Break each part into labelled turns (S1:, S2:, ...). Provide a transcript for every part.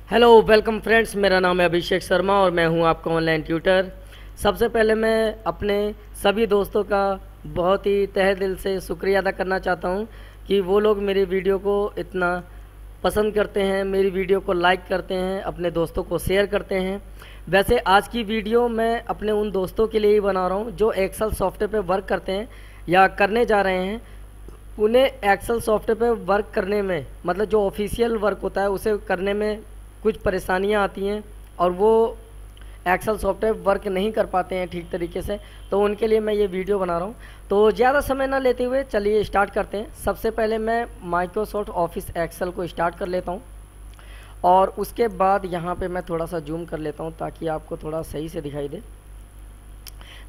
S1: Hello welcome friends, मेरा नाम है अभिषेक शर्मा और मैं हूं आपका ऑनलाइन ट्यूटर। सबसे पहले मैं अपने सभी दोस्तों का बहुत ही तहे दिल से शुक्रिया अदा करना चाहता हूं कि वो लोग मेरी वीडियो को इतना पसंद करते हैं, मेरी वीडियो को लाइक करते हैं, अपने दोस्तों को शेयर करते हैं। वैसे आज की वीडियो मैं अपने उन दोस्तों के लिए ही बना रहा हूं जो एक्सेल सॉफ्टवेयर पे वर्क करते हैं या करने जा रहे हैं। उन्हें एक्सेल सॉफ्टवेयर पे वर्क करने में, मतलब जो ऑफिशियल वर्क होता है उसे करने में कुछ परेशानियां आती हैं और वो एक्सेल सॉफ्टवेयर वर्क नहीं कर पाते हैं ठीक तरीके से, तो उनके लिए मैं ये वीडियो बना रहा हूँ। तो ज़्यादा समय ना लेते हुए चलिए स्टार्ट करते हैं। सबसे पहले मैं माइक्रोसॉफ्ट ऑफिस एक्सेल को स्टार्ट कर लेता हूँ और उसके बाद यहाँ पे मैं थोड़ा सा जूम कर लेता हूँ ताकि आपको थोड़ा सही से दिखाई दे।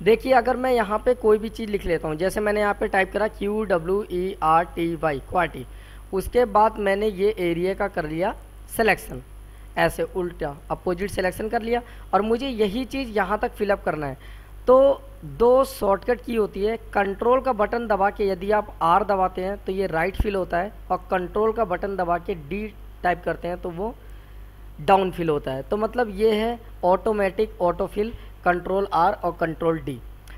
S1: देखिए, अगर मैं यहाँ पे कोई भी चीज़ लिख लेता हूँ, जैसे मैंने यहाँ पे टाइप करा QWERTY क्वार्टी, उसके बाद मैंने ये एरिया का कर लिया सिलेक्शन, ऐसे उल्टा अपोजिट सिलेक्शन कर लिया और मुझे यही चीज़ यहाँ तक फिलअप करना है। तो दो शॉर्टकट की होती है, कंट्रोल का बटन दबा के यदि आप R दबाते हैं तो ये राइट फिल होता है और कंट्रोल का बटन दबा के D टाइप करते हैं तो वो डाउन फिल होता है। तो मतलब ये है ऑटोमेटिक ऑटोफिल, कंट्रोल R और कंट्रोल D।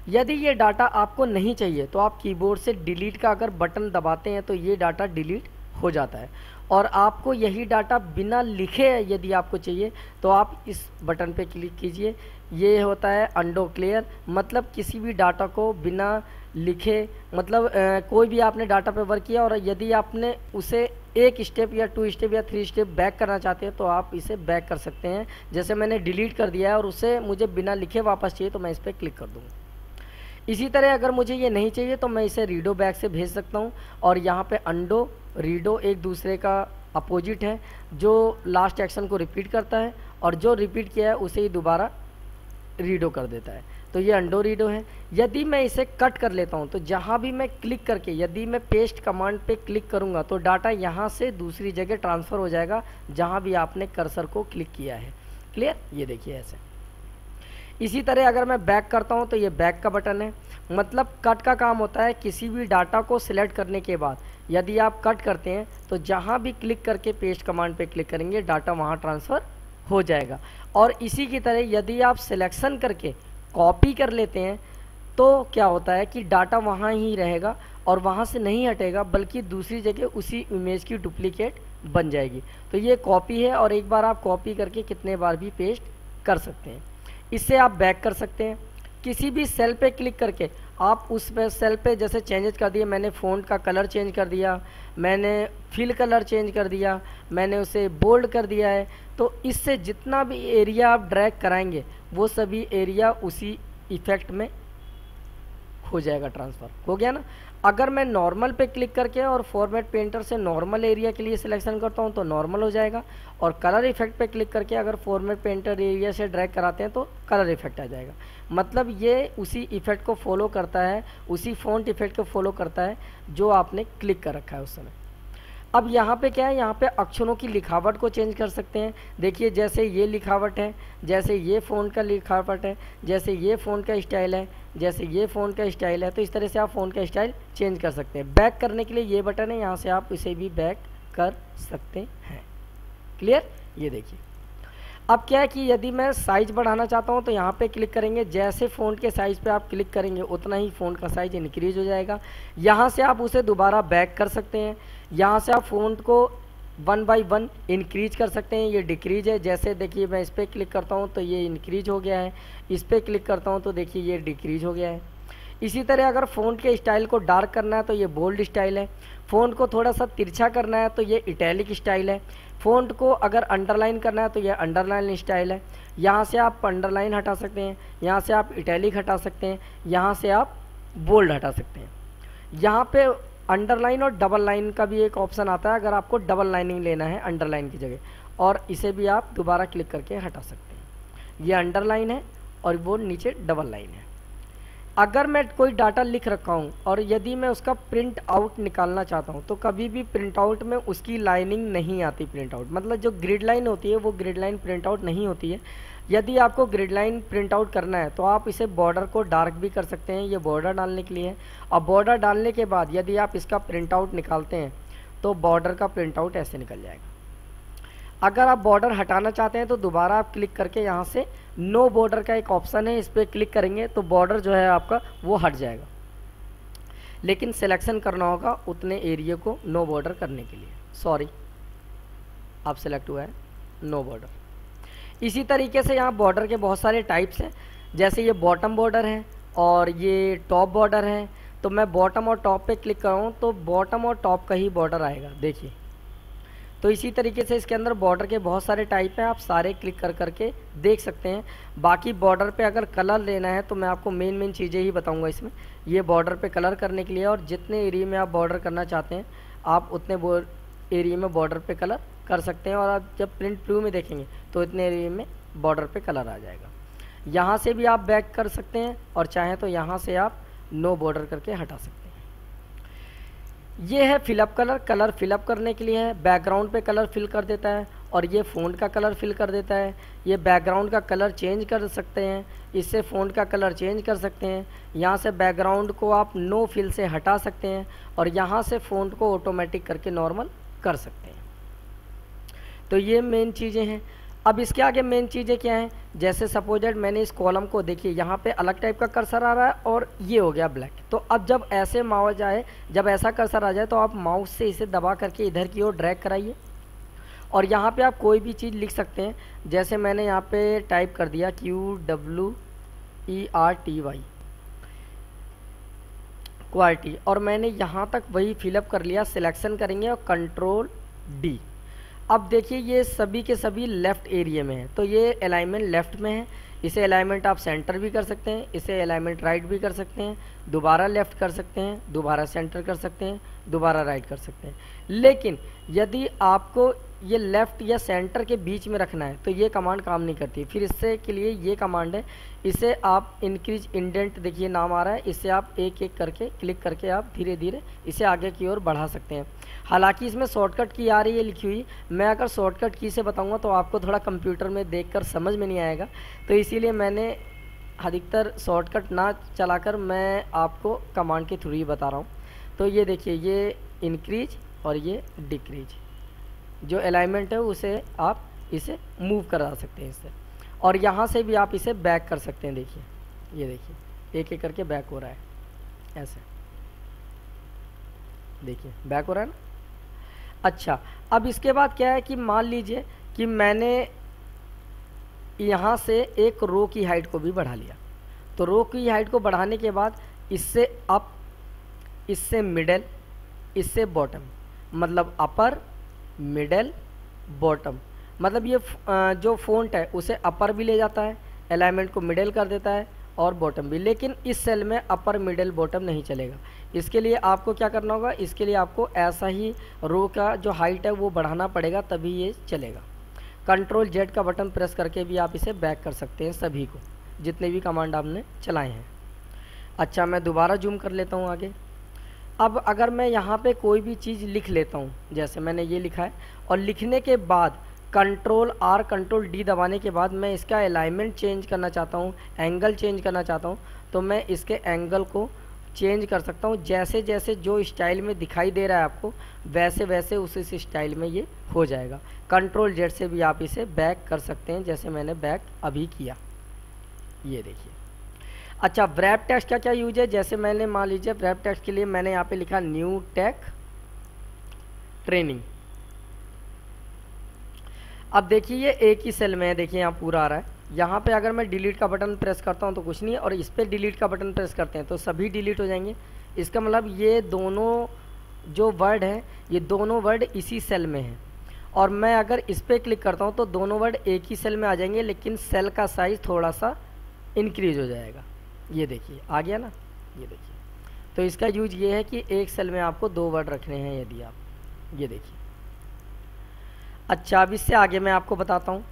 S1: यदि ये डाटा आपको नहीं चाहिए तो आप कीबोर्ड से डिलीट का अगर बटन दबाते हैं तो ये डाटा डिलीट हो जाता है। और आपको यही डाटा बिना लिखे यदि आपको चाहिए तो आप इस बटन पे क्लिक कीजिए। ये होता है अंडो क्लियर, मतलब किसी भी डाटा को बिना लिखे, मतलब कोई भी आपने डाटा पे वर्क किया और यदि आपने उसे एक स्टेप या 2 स्टेप या 3 स्टेप बैक करना चाहते हैं तो आप इसे बैक कर सकते हैं। जैसे मैंने डिलीट कर दिया है और उसे मुझे बिना लिखे वापस चाहिए तो मैं इस पर क्लिक कर दूँगा। इसी तरह अगर मुझे ये नहीं चाहिए तो मैं इसे रीडो बैक से भेज सकता हूँ। और यहाँ पे अंडो रीडो एक दूसरे का अपोजिट है, जो लास्ट एक्शन को रिपीट करता है और जो रिपीट किया है उसे ही दोबारा रीडो कर देता है। तो ये अंडो रीडो है। यदि मैं इसे कट कर लेता हूँ तो जहाँ भी मैं क्लिक करके यदि मैं पेस्ट कमांड पे क्लिक करूँगा तो डाटा यहाँ से दूसरी जगह ट्रांसफ़र हो जाएगा जहाँ भी आपने कर्सर को क्लिक किया है। क्लियर? ये देखिए ऐसे। इसी तरह अगर मैं बैक करता हूं तो ये बैक का बटन है, मतलब कट का काम होता है। किसी भी डाटा को सिलेक्ट करने के बाद यदि आप कट करते हैं तो जहां भी क्लिक करके पेस्ट कमांड पे क्लिक करेंगे डाटा वहां ट्रांसफ़र हो जाएगा। और इसी की तरह यदि आप सिलेक्शन करके कॉपी कर लेते हैं तो क्या होता है कि डाटा वहाँ ही रहेगा और वहाँ से नहीं हटेगा, बल्कि दूसरी जगह उसी इमेज की डुप्लीकेट बन जाएगी। तो ये कॉपी है और एक बार आप कॉपी करके कितने बार भी पेस्ट कर सकते हैं। इससे आप बैक कर सकते हैं। किसी भी सेल पे क्लिक करके आप उस सेल पे जैसे चेंजेस कर दिए, मैंने फ़ॉन्ट का कलर चेंज कर दिया, मैंने फिल कलर चेंज कर दिया, मैंने उसे बोल्ड कर दिया है, तो इससे जितना भी एरिया आप ड्रैग कराएंगे वो सभी एरिया उसी इफेक्ट में हो जाएगा, ट्रांसफ़र हो गया ना। अगर मैं नॉर्मल पे क्लिक करके और फॉर्मेट पेंटर से नॉर्मल एरिया के लिए सिलेक्शन करता हूं तो नॉर्मल हो जाएगा, और कलर इफेक्ट पे क्लिक करके अगर फॉर्मेट पेंटर एरिया से ड्रैग कराते हैं तो कलर इफेक्ट आ जाएगा। मतलब ये उसी इफेक्ट को फॉलो करता है, उसी फॉन्ट इफेक्ट को फॉलो करता है जो आपने क्लिक कर रखा है उस समय। अब यहाँ पे क्या है, यहाँ पे अक्षरों की लिखावट को चेंज कर सकते हैं। देखिए जैसे ये लिखावट है, जैसे ये फ़ॉन्ट का लिखावट है, जैसे ये फ़ॉन्ट का स्टाइल है, जैसे ये फ़ॉन्ट का स्टाइल है, तो इस तरह से आप फ़ॉन्ट का स्टाइल चेंज कर सकते हैं। बैक करने के लिए ये बटन है, यहाँ से आप इसे भी बैक कर सकते हैं। क्लियर? ये देखिए। अब क्या है कि यदि मैं साइज़ बढ़ाना चाहता हूं तो यहाँ पे क्लिक करेंगे, जैसे फ़ॉन्ट के साइज़ पे आप क्लिक करेंगे उतना ही फ़ॉन्ट का साइज़ इंक्रीज हो जाएगा। यहाँ से आप उसे दोबारा बैक कर सकते हैं। यहाँ से आप फ़ॉन्ट को 1 बाय 1 इंक्रीज कर सकते हैं, ये डिक्रीज है। जैसे देखिए मैं इस पर क्लिक करता हूँ तो ये इंक्रीज हो गया है, इस पर क्लिक करता हूँ तो देखिए ये डिक्रीज हो गया है। इसी तरह अगर फ़ॉन्ट के स्टाइल को डार्क करना है तो ये बोल्ड स्टाइल है, फ़ॉन्ट को थोड़ा सा तिरछा करना है तो ये इटैलिक स्टाइल है, फ़ॉन्ट को अगर अंडरलाइन करना है तो ये अंडरलाइन स्टाइल है। यहाँ से आप अंडरलाइन हटा सकते हैं, यहाँ से आप इटैलिक हटा सकते हैं, यहाँ से आप बोल्ड हटा सकते हैं। यहाँ पे अंडरलाइन और डबल लाइन का भी एक ऑप्शन आता है अगर आपको डबल लाइनिंग लेना है अंडरलाइन की जगह, और इसे भी आप दोबारा क्लिक करके हटा सकते हैं। ये अंडरलाइन है और वो नीचे डबल लाइन है। अगर मैं कोई डाटा लिख रखा हूँ और यदि मैं उसका प्रिंट आउट निकालना चाहता हूँ तो कभी भी प्रिंट आउट में उसकी लाइनिंग नहीं आती। प्रिंट आउट मतलब जो ग्रिड लाइन होती है वो ग्रिड लाइन प्रिंट आउट नहीं होती है। यदि आपको ग्रिड लाइन प्रिंट आउट करना है तो आप इसे बॉर्डर को डार्क भी कर सकते हैं, ये बॉर्डर डालने के लिए है। और बॉर्डर डालने के बाद यदि आप इसका प्रिंट आउट निकालते हैं तो बॉर्डर का प्रिंट आउट ऐसे निकल जाएगा। अगर आप बॉर्डर हटाना चाहते हैं तो दोबारा आप क्लिक करके यहाँ से नो बॉर्डर का एक ऑप्शन है, इस पर क्लिक करेंगे तो बॉर्डर जो है आपका वो हट जाएगा, लेकिन सिलेक्शन करना होगा उतने एरिया को नो बॉर्डर करने के लिए। सॉरी, आप सिलेक्ट हुआ है नो बॉर्डर। इसी तरीके से यहाँ बॉर्डर के बहुत सारे टाइप्स हैं, जैसे ये बॉटम बॉर्डर है और ये टॉप बॉर्डर है। तो मैं बॉटम और टॉप पे क्लिक करूँ तो बॉटम और टॉप का ही बॉर्डर आएगा, देखिए। तो इसी तरीके से इसके अंदर बॉर्डर के बहुत सारे टाइप हैं, आप सारे क्लिक कर करके देख सकते हैं। बाकी बॉर्डर पे अगर कलर लेना है तो मैं आपको मेन चीज़ें ही बताऊंगा इसमें। ये बॉर्डर पे कलर करने के लिए, और जितने एरिया में आप बॉर्डर करना चाहते हैं आप उतने एरिया में बॉर्डर पे कलर कर सकते हैं, और आप जब प्रिंट व्यू में देखेंगे तो इतने एरिया में बॉर्डर पे कलर आ जाएगा। यहाँ से भी आप बैक कर सकते हैं, और चाहें तो यहाँ से आप नो बॉर्डर करके हटा सकते हैं। ये है फिलअप कलर, कलर फिलअप करने के लिए है। बैकग्राउंड पे कलर फिल कर देता है, और ये फ़ॉन्ट का कलर फिल कर देता है। ये बैकग्राउंड का कलर चेंज कर सकते हैं, इससे फ़ॉन्ट का कलर चेंज कर सकते हैं। यहाँ से बैकग्राउंड को आप नो फिल से हटा सकते हैं, और यहाँ से फ़ॉन्ट को ऑटोमेटिक करके नॉर्मल कर सकते हैं। तो ये मेन चीज़ें हैं। अब इसके आगे मेन चीज़ें क्या हैं, जैसे सपोजेड मैंने इस कॉलम को, देखिए यहाँ पे अलग टाइप का कर्सर आ रहा है और ये हो गया ब्लैक। तो अब जब ऐसे माउस आए, जब ऐसा कर्सर आ जाए तो आप माउस से इसे दबा करके इधर की ओर ड्रैग कराइए, और यहाँ पे आप कोई भी चीज़ लिख सकते हैं। जैसे मैंने यहाँ पे टाइप कर दिया QWERTY क्वालिटी, और मैंने यहाँ तक वही फिलअप कर लिया। सिलेक्शन करेंगे और कंट्रोल D। अब देखिए ये सभी के सभी लेफ़्ट एरिया में है, तो ये अलाइनमेंट लेफ़्ट में है। इसे अलाइनमेंट आप सेंटर भी कर सकते हैं, इसे अलाइनमेंट राइट भी कर सकते हैं, दोबारा लेफ़्ट कर सकते हैं, दोबारा सेंटर कर सकते हैं, दोबारा राइट कर सकते हैं। लेकिन यदि आपको ये लेफ़्ट या सेंटर के बीच में रखना है तो ये कमांड काम नहीं करती। फिर इससे के लिए ये कमांड है, इसे आप इंक्रीज इंडेंट, देखिए नाम आ रहा है, इससे आप एक एक करके क्लिक करके आप धीरे धीरे इसे आगे की ओर बढ़ा सकते हैं। हालांकि इसमें शॉर्टकट की आ रही है लिखी हुई, मैं अगर शॉर्टकट की से बताऊंगा तो आपको थोड़ा कंप्यूटर में देखकर समझ में नहीं आएगा, तो इसीलिए मैंने अधिकतर शॉर्टकट ना चलाकर मैं आपको कमांड के थ्रू ही बता रहा हूँ। तो ये देखिए, ये इंक्रीज और ये डिक्रीज, जो अलाइनमेंट है उसे आप इसे मूव करा सकते हैं इससे, और यहाँ से भी आप इसे बैक कर सकते हैं। देखिए ये देखिए एक एक करके बैक हो रहा है, ऐसे देखिए बैक हो रहा है ना। अच्छा, अब इसके बाद क्या है कि मान लीजिए कि मैंने यहाँ से एक रो की हाइट को भी बढ़ा लिया, तो रो की हाइट को बढ़ाने के बाद इससे अप, इससे मिडल, इससे बॉटम, मतलब अपर मिडल बॉटम, मतलब ये जो फ़ॉन्ट है उसे अपर भी ले जाता है, अलाइनमेंट को मिडल कर देता है और बॉटम भी। लेकिन इस सेल में अपर मिडल बॉटम नहीं चलेगा। इसके लिए आपको क्या करना होगा, इसके लिए आपको ऐसा ही रो का जो हाइट है वो बढ़ाना पड़ेगा, तभी ये चलेगा। कंट्रोल Z का बटन प्रेस करके भी आप इसे बैक कर सकते हैं, सभी को जितने भी कमांड आपने चलाए हैं। अच्छा, मैं दोबारा जूम कर लेता हूँ आगे। अब अगर मैं यहाँ पे कोई भी चीज़ लिख लेता हूँ, जैसे मैंने ये लिखा है, और लिखने के बाद कंट्रोल R कंट्रोल D दबाने के बाद मैं इसका अलाइनमेंट चेंज करना चाहता हूँ, एंगल चेंज करना चाहता हूँ, तो मैं इसके एंगल को चेंज कर सकता हूँ। जैसे जैसे जो स्टाइल में दिखाई दे रहा है आपको, वैसे वैसे उसी स्टाइल में ये हो जाएगा। कंट्रोल Z से भी आप इसे बैक कर सकते हैं, जैसे मैंने बैक अभी किया, ये देखिए। अच्छा, व्रैप टेक्स्ट का क्या यूज है, जैसे मैंने मान लीजिए व्रैप टेक्स्ट के लिए मैंने यहाँ पे लिखा न्यू टेक ट्रेनिंग। अब देखिए ये एक ही सेल में है, देखिए यहाँ पूरा आ रहा है। यहाँ पे अगर मैं डिलीट का बटन प्रेस करता हूँ तो कुछ नहीं, और इस पर डिलीट का बटन प्रेस करते हैं तो सभी डिलीट हो जाएंगे। इसका मतलब ये दोनों जो वर्ड हैं, ये दोनों वर्ड इसी सेल में हैं, और मैं अगर इस पर क्लिक करता हूँ तो दोनों वर्ड एक ही सेल में आ जाएंगे, लेकिन सेल का साइज़ थोड़ा सा इंक्रीज हो जाएगा। ये देखिए आ गया ना, ये देखिए। तो इसका यूज ये है कि एक सेल में आपको दो वर्ड रखने हैं यदि आप, ये देखिए। अच्छा, अब इससे आगे मैं आपको बताता हूँ।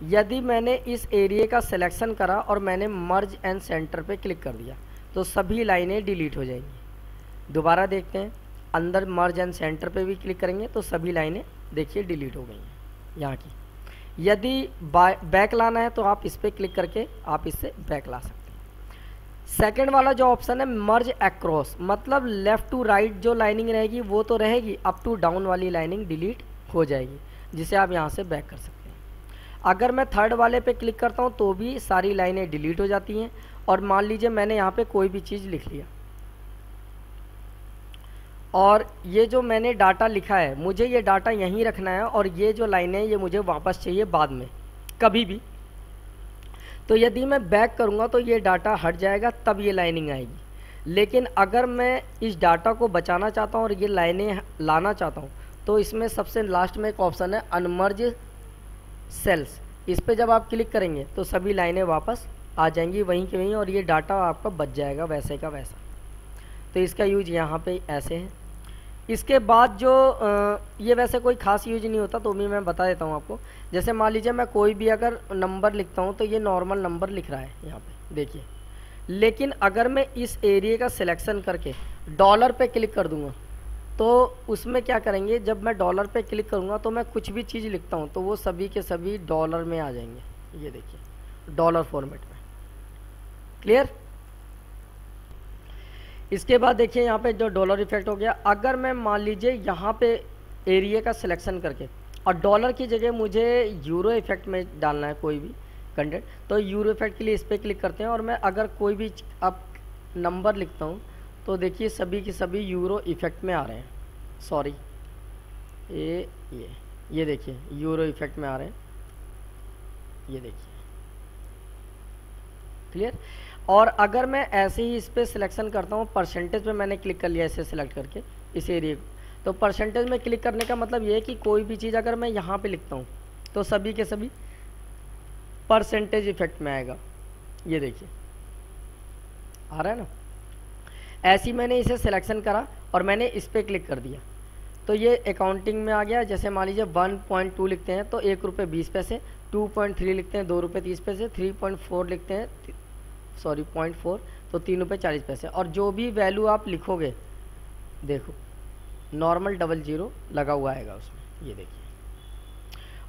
S1: यदि मैंने इस एरिया का सिलेक्शन करा और मैंने मर्ज एंड सेंटर पे क्लिक कर दिया तो सभी लाइनें डिलीट हो जाएंगी। दोबारा देखते हैं, अंदर मर्ज एंड सेंटर पे भी क्लिक करेंगे तो सभी लाइनें देखिए डिलीट हो गई हैं यहाँ की। यदि बैक लाना है तो आप इस पर क्लिक करके आप इससे बैक ला सकते हैं। सेकंड वाला जो ऑप्शन है मर्ज अक्रॉस, मतलब लेफ़्ट टू राइट जो लाइनिंग रहेगी वो तो रहेगी, अप टू डाउन वाली लाइनिंग डिलीट हो जाएगी। जिसे आप यहाँ से बैक कर सकते हैं। अगर मैं थर्ड वाले पे क्लिक करता हूँ तो भी सारी लाइनें डिलीट हो जाती हैं। और मान लीजिए मैंने यहाँ पे कोई भी चीज़ लिख लिया और ये जो मैंने डाटा लिखा है मुझे ये डाटा यहीं रखना है और ये जो लाइनें ये मुझे वापस चाहिए बाद में कभी भी। तो यदि मैं बैक करूँगा तो ये डाटा हट जाएगा, तब ये लाइनिंग आएगी। लेकिन अगर मैं इस डाटा को बचाना चाहता हूँ और ये लाइनें लाना चाहता हूँ तो इसमें सबसे लास्ट में एक ऑप्शन है अनमर्ज सेल्स। इस पर जब आप क्लिक करेंगे तो सभी लाइनें वापस आ जाएंगी वहीं के वहीं और ये डाटा आपका बच जाएगा वैसे का वैसा। तो इसका यूज यहाँ पे ऐसे है। इसके बाद जो ये वैसे कोई खास यूज नहीं होता तो भी मैं बता देता हूँ आपको। जैसे मान लीजिए मैं कोई भी अगर नंबर लिखता हूँ तो ये नॉर्मल नंबर लिख रहा है यहाँ पे देखिए। लेकिन अगर मैं इस एरिया का सिलेक्शन करके डॉलर पे क्लिक कर दूँगा तो उसमें क्या करेंगे, जब मैं डॉलर पे क्लिक करूँगा तो मैं कुछ भी चीज़ लिखता हूँ तो वो सभी के सभी डॉलर में आ जाएंगे। ये देखिए डॉलर फॉर्मेट में। क्लियर। इसके बाद देखिए यहाँ पे जो डॉलर इफेक्ट हो गया। अगर मैं मान लीजिए यहाँ पे एरिया का सिलेक्शन करके और डॉलर की जगह मुझे यूरो इफेक्ट में डालना है कोई भी कंटेंट, तो यूरो इफेक्ट के लिए इस पर क्लिक करते हैं और मैं अगर कोई भी अब नंबर लिखता हूँ तो देखिए सभी के सभी यूरो इफेक्ट में आ रहे हैं। सॉरी ये देखिए यूरो इफेक्ट में आ रहे हैं, ये देखिए। क्लियर। और अगर मैं ऐसे ही इस पर सिलेक्शन करता हूँ, परसेंटेज में मैंने क्लिक कर लिया इसे सिलेक्ट करके इस एरिया को, तो परसेंटेज में क्लिक करने का मतलब ये है कि कोई भी चीज़ अगर मैं यहाँ पे लिखता हूँ तो सभी के सभी परसेंटेज इफेक्ट में आएगा। ये देखिए आ रहा है ना। ऐसे ही मैंने इसे सिलेक्शन करा और मैंने इस पर क्लिक कर दिया तो ये अकाउंटिंग में आ गया। जैसे मान लीजिए 1.2 लिखते हैं तो 1 रुपये 20 पैसे, 2.3 लिखते हैं 2 रुपये 30 पैसे, 3.4 लिखते हैं 0.4 तो 3 रुपये 40 पैसे। और जो भी वैल्यू आप लिखोगे देखो नॉर्मल 00 लगा हुआ आएगा उसमें, ये देखिए।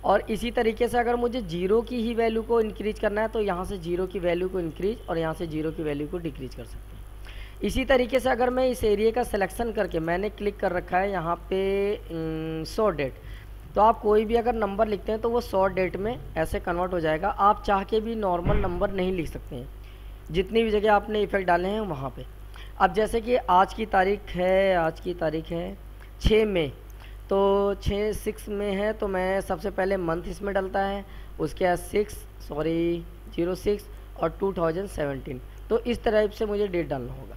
S1: और इसी तरीके से अगर मुझे जीरो की ही वैल्यू को इंक्रीज करना है तो यहाँ से जीरो की वैल्यू को इंक्रीज और यहाँ से जीरो की वैल्यू को डिक्रीज कर सकते हैं। इसी तरीके से अगर मैं इस एरिया का सिलेक्शन करके मैंने क्लिक कर रखा है यहाँ पे शॉर्ट डेट, तो आप कोई भी अगर नंबर लिखते हैं तो वो शॉर्ट डेट में ऐसे कन्वर्ट हो जाएगा। आप चाह के भी नॉर्मल नंबर नहीं लिख सकते हैं जितनी भी जगह आपने इफेक्ट डाले हैं वहाँ पे। अब जैसे कि आज की तारीख है 6 मई, तो 6 में है तो मैं सबसे पहले मंथ इसमें डलता है, उसके बाद 06 और 2017, तो इस तरह से मुझे डेट डालना होगा।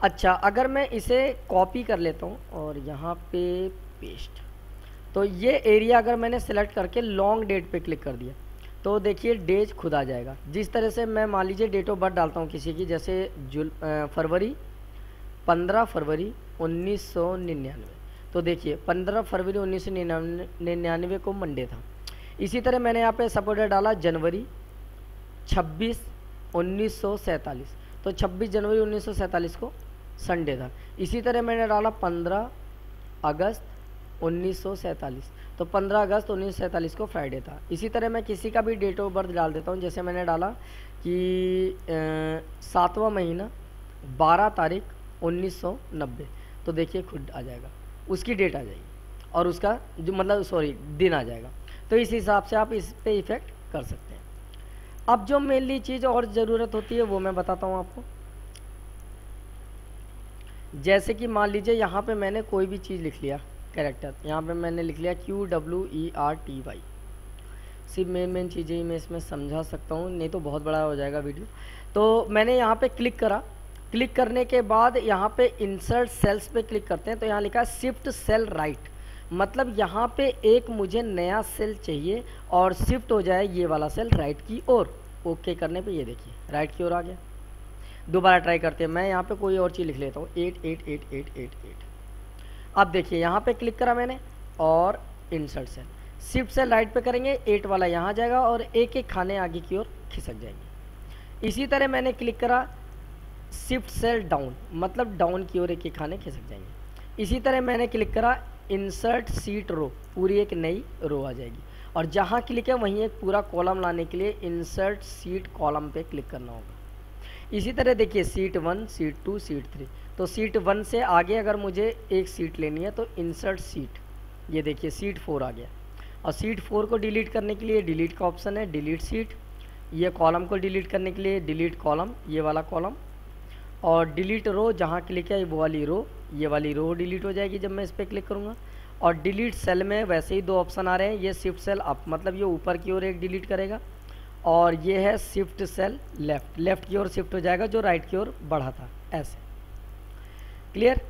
S1: अच्छा अगर मैं इसे कॉपी कर लेता हूँ और यहाँ पे पेस्ट, तो ये एरिया अगर मैंने सेलेक्ट करके लॉन्ग डेट पे क्लिक कर दिया तो देखिए डेज खुद आ जाएगा। जिस तरह से मैं मान लीजिए डेट ऑफ बर्थ डालता हूँ किसी की, जैसे 15 फरवरी 1999, तो देखिए 15 फरवरी 1999 को मंडे था। इसी तरह मैंने यहाँ पे सपोर्ट डाला जनवरी 26 1947, तो 26 जनवरी 1947 को संडे था। इसी तरह मैंने डाला 15 अगस्त 1947, तो 15 अगस्त 1947 को फ्राइडे था। इसी तरह मैं किसी का भी डेट ऑफ बर्थ डाल देता हूँ, जैसे मैंने डाला कि 7वां महीना 12 तारीख 1990, तो देखिए खुद आ जाएगा, उसकी डेट आ जाएगी और उसका जो मतलब दिन आ जाएगा। तो इस हिसाब से आप इस पे इफेक्ट कर सकते हैं। अब जो मेनली चीज़ और ज़रूरत होती है वो मैं बताता हूँ आपको। जैसे कि मान लीजिए यहाँ पे मैंने कोई भी चीज़ लिख लिया, कैरेक्टर यहाँ पे मैंने लिख लिया QWERTY। सिर्फ मेन चीज़ें ही मैं इसमें समझा सकता हूँ, नहीं तो बहुत बड़ा हो जाएगा वीडियो। तो मैंने यहाँ पे क्लिक करा, क्लिक करने के बाद यहाँ पे इंसर्ट सेल्स पे क्लिक करते हैं तो यहाँ लिखा है शिफ्ट सेल राइट, मतलब यहाँ पे एक मुझे नया सेल चाहिए और शिफ्ट हो जाए ये वाला सेल राइट की ओर। ओके करने पे ये देखिए राइट की ओर आ गया। दोबारा ट्राई करते हैं, मैं यहाँ पे कोई और चीज़ लिख लेता हूँ 888888। अब देखिए यहाँ पे क्लिक करा मैंने और insert cell, shift cell right पे करेंगे 8 वाला यहाँ आ जाएगा और एक एक खाने आगे की ओर खिसक जाएंगे। इसी तरह मैंने क्लिक करा शिफ्ट सेल डाउन, मतलब डाउन की ओर एक एक खाने खिसक जाएंगे। इसी तरह मैंने क्लिक करा इंसर्ट सीट रो, पूरी एक नई रो आ जाएगी और जहाँ क्लिक है वहीं एक पूरा कॉलम लाने के लिए इंसर्ट सीट कॉलम पे क्लिक करना होगा। इसी तरह देखिए सीट 1, सीट 2, सीट 3, तो सीट 1 से आगे अगर मुझे एक सीट लेनी है तो इंसर्ट सीट, ये देखिए सीट 4 आ गया। और सीट 4 को डिलीट करने के लिए डिलीट का ऑप्शन है, डिलीट सीट। ये कॉलम को डिलीट करने के लिए डिलीट कॉलम, ये वाला कॉलम। और डिलीट रो, जहाँ क्लिक है वो वाली रो, ये वाली रो डिलीट हो जाएगी जब मैं इस पर क्लिक करूँगा। और डिलीट सेल में वैसे ही 2 ऑप्शन आ रहे हैं, ये शिफ्ट सेल अप, मतलब ये ऊपर की ओर एक डिलीट करेगा, और ये है शिफ्ट सेल लेफ्ट, लेफ्ट की ओर शिफ्ट हो जाएगा जो राइट की ओर बढ़ा था, ऐसे। क्लियर।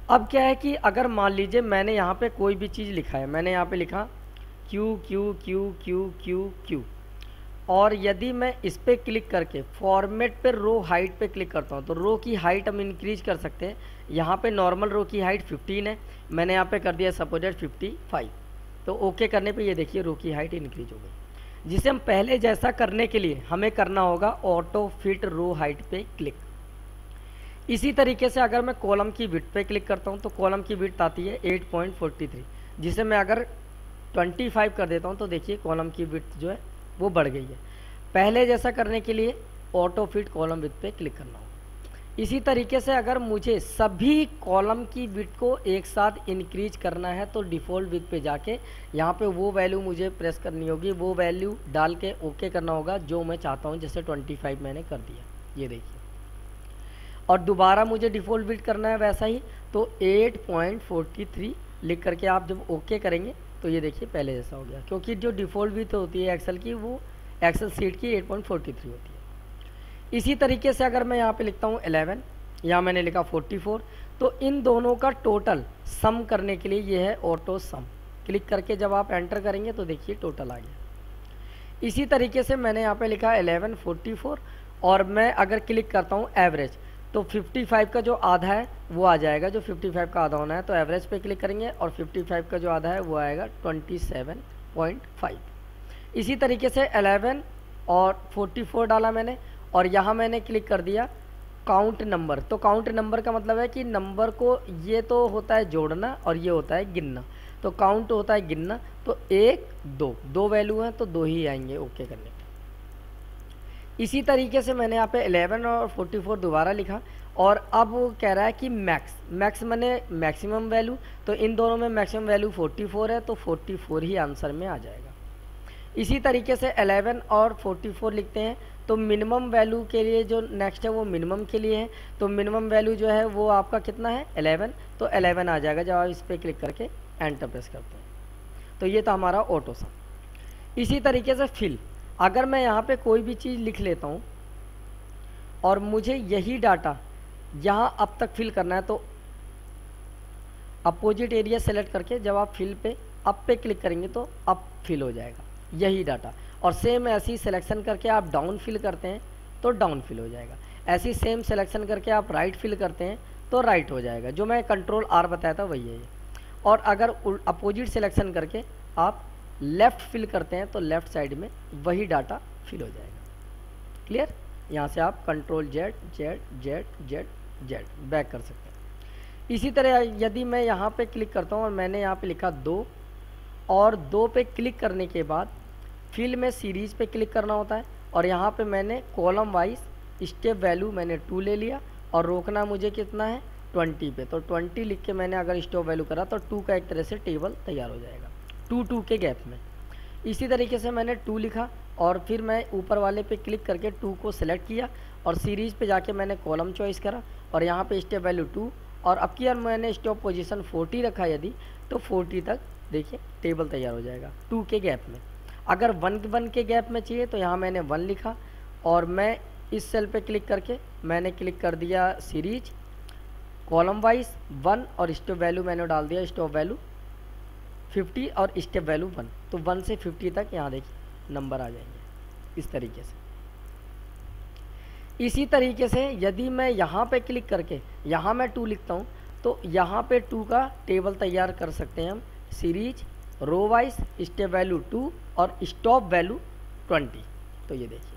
S1: अब क्या है कि अगर मान लीजिए मैंने यहाँ पे कोई भी चीज़ लिखा है, मैंने यहाँ पे लिखा Q Q Q Q Q Q, और यदि मैं इस पर क्लिक करके फॉर्मेट पे रो हाइट पे क्लिक करता हूँ तो रो की हाइट हम इंक्रीज कर सकते हैं। यहाँ पे नॉर्मल रो की हाइट 15 है, मैंने यहाँ पे कर दिया सपोजेड 55, तो ओके करने पे ये देखिए रो की हाइट इंक्रीज हो गई। जिसे हम पहले जैसा करने के लिए हमें करना होगा ऑटो फिट रो हाइट पे क्लिक। इसी तरीके से अगर मैं कॉलम की विड्थ पे क्लिक करता हूँ तो कॉलम की विड्थ आती है 8.43, जिसे मैं अगर 25 कर देता हूँ तो देखिए कॉलम की विड्थ जो है वो बढ़ गई है। पहले जैसा करने के लिए ऑटो फिट कॉलम विड्थ पे क्लिक करना होगा। इसी तरीके से अगर मुझे सभी कॉलम की विड्थ को एक साथ इंक्रीज करना है तो डिफ़ॉल्ट विड्थ पे जाके यहाँ पे वो वैल्यू मुझे प्रेस करनी होगी, वो वैल्यू डाल के ओके करना होगा जो मैं चाहता हूँ। जैसे 25 मैंने कर दिया, ये देखिए। और दोबारा मुझे डिफ़ॉल्ट विड्थ करना है वैसा ही, तो 8.43 लिख करके आप जब ओके करेंगे तो ये देखिए पहले जैसा हो गया, क्योंकि जो डिफ़ॉल्ट विड्थ होती है एक्सेल की वो एक्सेल सीट की 8.43 होती है। इसी तरीके से अगर मैं यहाँ पे लिखता हूँ 11, यहाँ मैंने लिखा 44, तो इन दोनों का टोटल सम करने के लिए ये है ऑटो सम। क्लिक करके जब आप एंटर करेंगे तो देखिए टोटल आ गया। इसी तरीके से मैंने यहाँ पे लिखा 11 44, और मैं अगर क्लिक करता हूँ एवरेज तो 55 का जो आधा है वो आ जाएगा, जो 55 का आधा होना है, तो एवरेज पे क्लिक करेंगे और 55 का जो आधा है वो आएगा 27.5। इसी तरीके से 11 और 44 डाला मैंने, और यहाँ मैंने क्लिक कर दिया काउंट नंबर। तो काउंट नंबर का मतलब है कि नंबर को, ये तो होता है जोड़ना और ये होता है गिनना, तो काउंट होता है गिनना। तो 1 2 दो वैल्यू हैं तो 2 ही आएंगे ओके करने के। इसी तरीके से मैंने यहाँ पे 11 और 44 दोबारा लिखा, और अब वो कह रहा है कि मैक्स मैंने मैक्सिमम वैल्यू, तो इन दोनों में मैक्सिमम वैल्यू 44 है, तो 44 ही आंसर में आ जाएगा। इसी तरीके से 11 और 44 लिखते हैं तो मिनिमम वैल्यू के लिए जो नेक्स्ट है वो मिनिमम के लिए है, तो मिनिमम वैल्यू जो है वो आपका कितना है 11, तो 11 आ जाएगा जब आप इस पर क्लिक करके एंटर प्रेस करते हैं। तो ये था हमारा ऑटो सम। इसी तरीके से फिल, अगर मैं यहाँ पे कोई भी चीज़ लिख लेता हूँ और मुझे यही डाटा यहाँ अब तक फिल करना है, तो अपोजिट एरिया सेलेक्ट करके जब आप फिल पे अप पे क्लिक करेंगे तो अप फिल हो जाएगा यही डाटा। और सेम ऐसी सिलेक्शन करके आप डाउन फिल करते हैं तो डाउन फिल हो जाएगा। ऐसी सेम सिलेक्शन करके आप राइट फिल करते हैं तो राइट हो जाएगा। जो मैं कंट्रोल R बताया था वही है ये। और अगर अपोजिट सिलेक्शन करके आप लेफ़्ट फिल करते हैं तो लेफ़्ट साइड में वही डाटा फिल हो जाएगा। क्लियर। यहाँ से आप कंट्रोल Z बैक कर सकते हैं। इसी तरह यदि मैं यहाँ पे क्लिक करता हूँ और मैंने यहाँ पे लिखा 2, और 2 पे क्लिक करने के बाद फिल में सीरीज़ पे क्लिक करना होता है, और यहाँ पे मैंने कॉलम वाइज स्टेप वैल्यू मैंने 2 ले लिया, और रोकना मुझे कितना है 20 पे, तो 20 लिख के मैंने अगर स्टॉप वैल्यू करा तो 2 का एक तरह से टेबल तैयार हो जाएगा 2 के गैप में। इसी तरीके से मैंने 2 लिखा और फिर मैं ऊपर वाले पे क्लिक करके 2 को सिलेक्ट किया और सीरीज़ पे जाके मैंने कॉलम चॉइस करा और यहाँ पे स्टेप वैल्यू 2, और अब की बार मैंने स्टॉप पोजीशन 40 रखा यदि, तो 40 तक देखिए टेबल तैयार हो जाएगा 2 के गैप में। अगर 1 के गैप में चाहिए तो यहाँ मैंने 1 लिखा और मैं इस सेल पे क्लिक करके मैंने क्लिक कर दिया सीरीज कॉलम वाइज 1 और स्टॉप वैल्यू मैंने डाल दिया स्टॉप वैल्यू 50 और स्टेप वैल्यू 1, तो 1 से 50 तक यहाँ देखिए नंबर आ जाएंगे इस तरीके से। इसी तरीके से यदि मैं यहाँ पे क्लिक करके यहाँ मैं 2 लिखता हूँ तो यहाँ पे 2 का टेबल तैयार कर सकते हैं हम, series row wise step value 2 और स्टॉप वैल्यू 20। तो ये देखिए,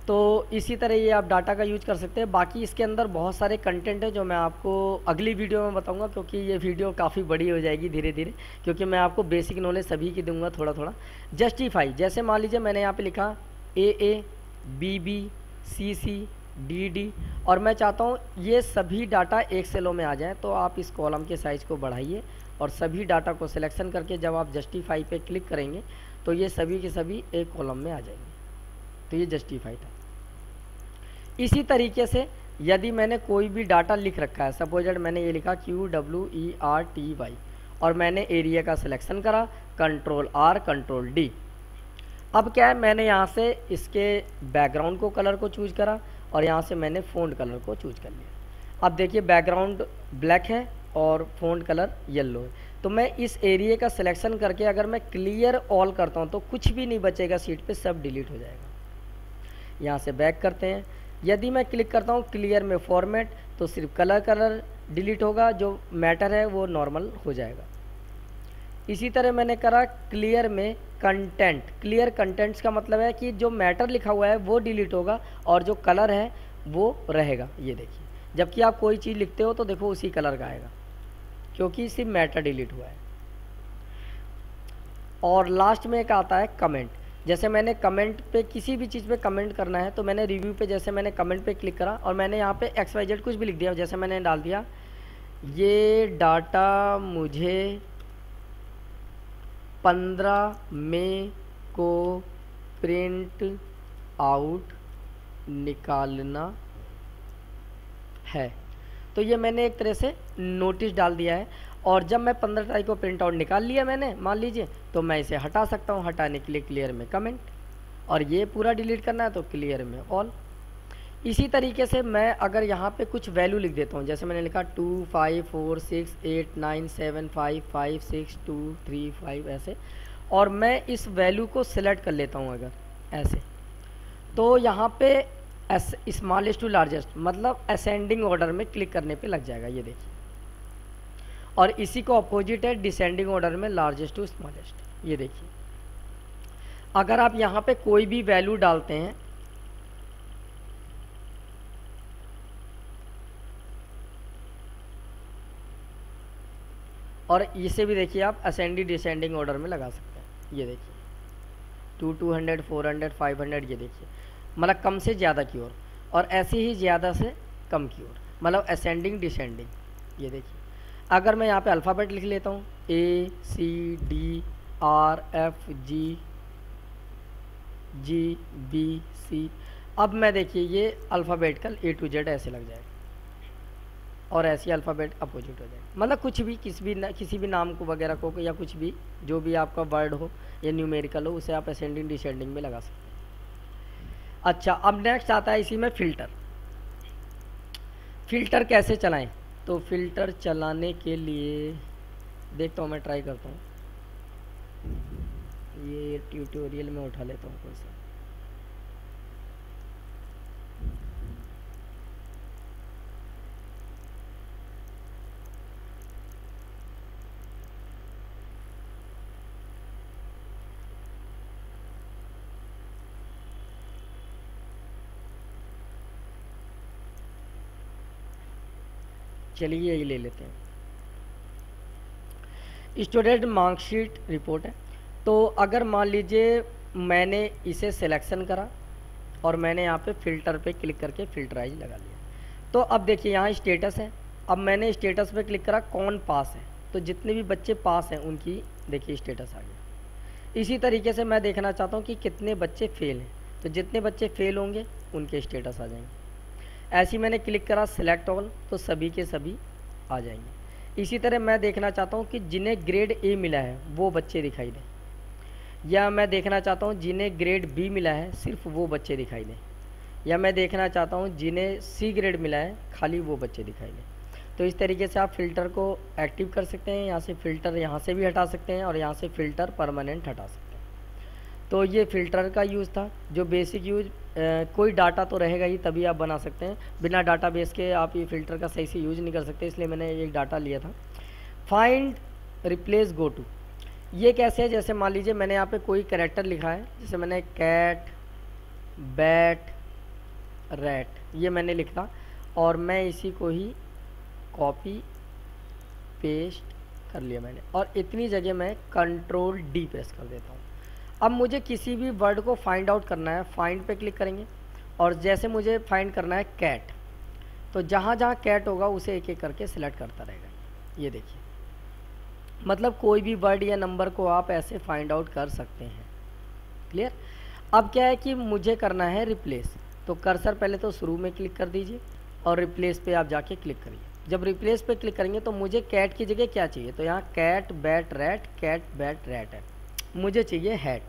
S1: तो इसी तरह ये आप डाटा का यूज कर सकते हैं। बाकी इसके अंदर बहुत सारे कंटेंट है जो मैं आपको अगली वीडियो में बताऊंगा, क्योंकि ये वीडियो काफ़ी बड़ी हो जाएगी धीरे धीरे, क्योंकि मैं आपको बेसिक नॉलेज सभी की दूंगा थोड़ा थोड़ा। जस्टिफाई, जैसे मान लीजिए मैंने यहाँ पे लिखा AA BB CC DD और मैं चाहता हूँ ये सभी डाटा एक सेलों में आ जाए, तो आप इस कॉलम के साइज़ को बढ़ाइए और सभी डाटा को सिलेक्शन करके जब आप जस्टिफाई पे क्लिक करेंगे तो ये सभी के सभी एक कॉलम में आ जाएंगे। तो ये जस्टिफाई था। इसी तरीके से यदि मैंने कोई भी डाटा लिख रखा है, सपोज मैंने ये लिखा QWERTY और मैंने एरिया का सिलेक्शन करा, कंट्रोल R कंट्रोल D। अब क्या है, मैंने यहाँ से इसके बैकग्राउंड को कलर को चूज करा और यहाँ से मैंने फ़ॉन्ट कलर को चूज कर लिया। अब देखिए बैकग्राउंड ब्लैक है और फ़ॉन्ट कलर येलो है। तो मैं इस एरिया का सिलेक्शन करके अगर मैं क्लियर ऑल करता हूँ तो कुछ भी नहीं बचेगा सीट पे, सब डिलीट हो जाएगा। यहाँ से बैक करते हैं। यदि मैं क्लिक करता हूँ क्लियर में फॉर्मेट तो सिर्फ कलर डिलीट होगा, जो मैटर है वो नॉर्मल हो जाएगा। इसी तरह मैंने करा क्लियर में कंटेंट। क्लियर कंटेंट्स का मतलब है कि जो मैटर लिखा हुआ है वो डिलीट होगा और जो कलर है वो रहेगा। ये देखिए, जबकि आप कोई चीज़ लिखते हो तो देखो उसी कलर का आएगा क्योंकि सिर्फ मैटर डिलीट हुआ है। और लास्ट में एक आता है कमेंट। जैसे मैंने कमेंट पे किसी भी चीज़ पे कमेंट करना है तो मैंने रिव्यू पे जैसे मैंने कमेंट पे क्लिक करा और मैंने यहाँ पे XYZ कुछ भी लिख दिया। जैसे मैंने डाल दिया ये डाटा मुझे 15 मई को प्रिंट आउट निकालना है। तो ये मैंने एक तरह से नोटिस डाल दिया है और जब मैं 15 तारीख को प्रिंट आउट निकाल लिया मैंने, मान लीजिए, तो मैं इसे हटा सकता हूँ। हटाने के लिए क्लियर में कमेंट और ये पूरा डिलीट करना है तो क्लियर में ऑल। इसी तरीके से मैं अगर यहाँ पे कुछ वैल्यू लिख देता हूँ, जैसे मैंने लिखा 2 5 4 6 8 9 7 5 5 6 2 3 5 ऐसे, और मैं इस वैल्यू को सिलेक्ट कर लेता हूँ अगर ऐसे, तो यहाँ पे स्मॉलेस्ट टू लार्जेस्ट मतलब असेंडिंग ऑर्डर में क्लिक करने पे लग जाएगा। ये देखिए, और इसी को अपोजिट है डिसेंडिंग ऑर्डर में लार्जेस्ट टू स्मॉलेस्ट। ये देखिए, अगर आप यहाँ पे कोई भी वैल्यू डालते हैं और इसे भी देखिए आप असेंडिंग डिसेंडिंग ऑर्डर में लगा सकते हैं। ये देखिए 200 400 500, ये देखिए मतलब कम से ज़्यादा की ओर, और ऐसे ही ज़्यादा से कम की ओर, मतलब असेंडिंग डिसेंडिंग। ये देखिए, अगर मैं यहाँ पे अल्फ़ाबेट लिख लेता हूँ ACDRFG GBC, अब मैं देखिए ये अल्फ़ाबेटिकल A to Z ऐसे लग जाएगा और ऐसी अल्फ़ाबेट अपोजिट हो जाएगा। मतलब कुछ भी किसी भी नाम को वगैरह को या कुछ भी जो भी आपका वर्ड हो या न्यूमेरिकल हो उसे आप असेंडिंग डिसेंडिंग में लगा सकते हैं। अच्छा, अब नेक्स्ट आता है इसी में फ़िल्टर। फ़िल्टर कैसे चलाएं? तो फ़िल्टर चलाने के लिए देखता हूँ, मैं ट्राई करता हूँ, ये ट्यूटोरियल में उठा लेता हूँ कोई सा। चलिए यही ले लेते हैं। स्टूडेंट मार्कशीट रिपोर्ट है। तो अगर मान लीजिए मैंने इसे सिलेक्शन करा और मैंने यहाँ पे फ़िल्टर पे क्लिक करके फ़िल्टराइज लगा लिया, तो अब देखिए यहाँ स्टेटस है। अब मैंने स्टेटस पे क्लिक करा कौन पास है, तो जितने भी बच्चे पास हैं उनकी देखिए स्टेटस आ गया। इसी तरीके से मैं देखना चाहता हूँ कि कितने बच्चे फेल हैं, तो जितने बच्चे फेल होंगे उनके स्टेटस आ जाएंगे। ऐसे ही मैंने क्लिक करा सिलेक्ट ऑल, तो सभी के सभी आ जाएंगे। इसी तरह मैं देखना चाहता हूँ कि जिन्हें ग्रेड A मिला है वो बच्चे दिखाई दें, या मैं देखना चाहता हूँ जिन्हें ग्रेड B मिला है सिर्फ वो बच्चे दिखाई दें, या मैं देखना चाहता हूँ जिन्हें C ग्रेड मिला है खाली वो बच्चे दिखाई दें। तो इस तरीके से आप फ़िल्टर को एक्टिव कर सकते हैं। यहाँ से फ़िल्टर यहाँ से भी हटा सकते हैं और यहाँ से फ़िल्टर परमानेंट हटा सकते हैं। तो ये फ़िल्टर का यूज़ था, जो बेसिक यूज कोई डाटा तो रहेगा ही तभी आप बना सकते हैं। बिना डाटाबेस के आप ये फ़िल्टर का सही से यूज नहीं कर सकते, इसलिए मैंने एक डाटा लिया था। फाइंड रिप्लेस गो टू, ये कैसे है? जैसे मान लीजिए मैंने यहाँ पे कोई कैरेक्टर लिखा है, जैसे मैंने कैट, बैट, रैट, ये मैंने लिखा और मैं इसी को ही कॉपी पेस्ट कर लिया मैंने, और इतनी जगह मैं कंट्रोल D प्रेस कर देता हूँ। अब मुझे किसी भी वर्ड को फाइंड आउट करना है, फाइंड पे क्लिक करेंगे और जैसे मुझे फाइंड करना है कैट, तो जहाँ जहाँ कैट होगा उसे एक एक करके सिलेक्ट करता रहेगा। ये देखिए, मतलब कोई भी वर्ड या नंबर को आप ऐसे फाइंड आउट कर सकते हैं। क्लियर। अब क्या है कि मुझे करना है रिप्लेस, तो कर्सर पहले तो शुरू में क्लिक कर दीजिए और रिप्लेस पे आप जाके क्लिक करिए। जब रिप्लेस पे क्लिक करेंगे तो मुझे कैट की जगह क्या चाहिए, तो यहाँ कैट बैट रैट है, मुझे चाहिए हैट।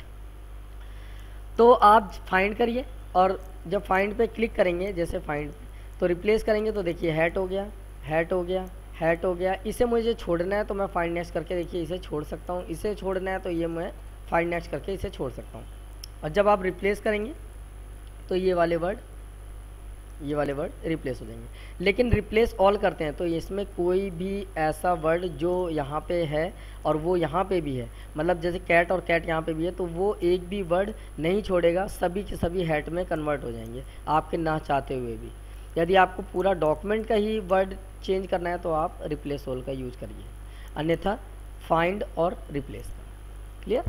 S1: तो आप फाइंड करिए और जब फाइंड पे क्लिक करेंगे, जैसे फाइंड तो रिप्लेस करेंगे तो देखिए हैट हो गया, हैट हो गया, हैट हो गया। इसे मुझे छोड़ना है तो मैं फाइंड नेक्स्ट करके देखिए इसे छोड़ सकता हूँ, इसे छोड़ना है तो ये मैं फाइंड नेक्स्ट करके इसे छोड़ सकता हूँ। और जब आप रिप्लेस करेंगे तो ये वाले वर्ड रिप्लेस हो जाएंगे। लेकिन रिप्लेस ऑल करते हैं तो इसमें कोई भी ऐसा वर्ड जो यहाँ पे है और वो यहाँ पे भी है, मतलब जैसे कैट और कैट यहाँ पे भी है, तो वो एक भी वर्ड नहीं छोड़ेगा, सभी के सभी हैट में कन्वर्ट हो जाएंगे आपके ना चाहते हुए भी। यदि आपको पूरा डॉक्यूमेंट का ही वर्ड चेंज करना है तो आप रिप्लेस ऑल का यूज करिए, अन्यथा फाइंड और रिप्लेस का। क्लियर।